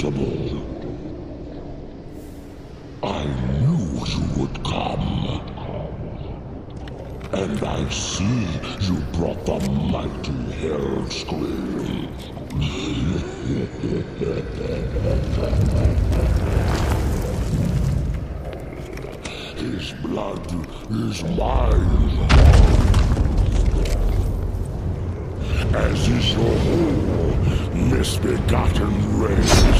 inevitable. I knew you would come. And I see you brought the mighty Hellscream. His blood is mine, as is your whole misbegotten race.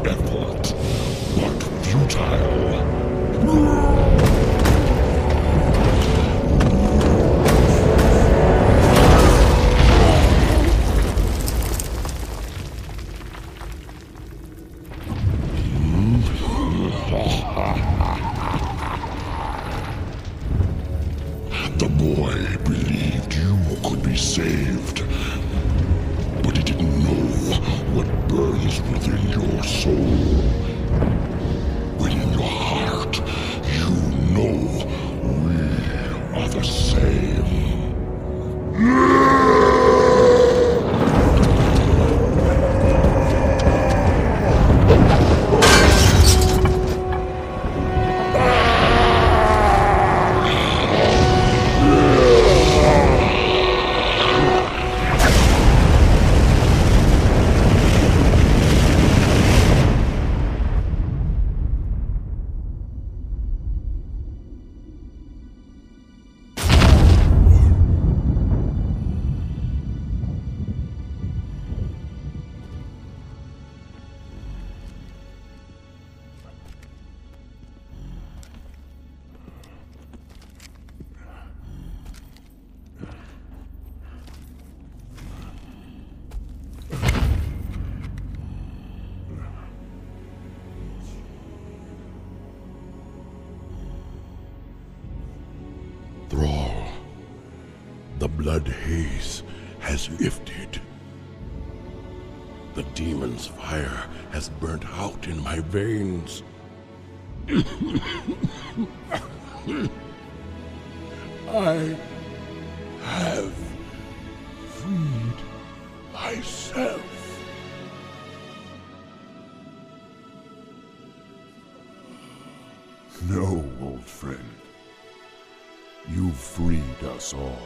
Effort, but futile. The boy believed you could be saved, but he didn't know what burns within your soul. Within your heart, you know we are the same. Thrall, the blood haze has lifted. The demon's fire has burnt out in my veins. I have freed myself. No, old friend. You freed us all.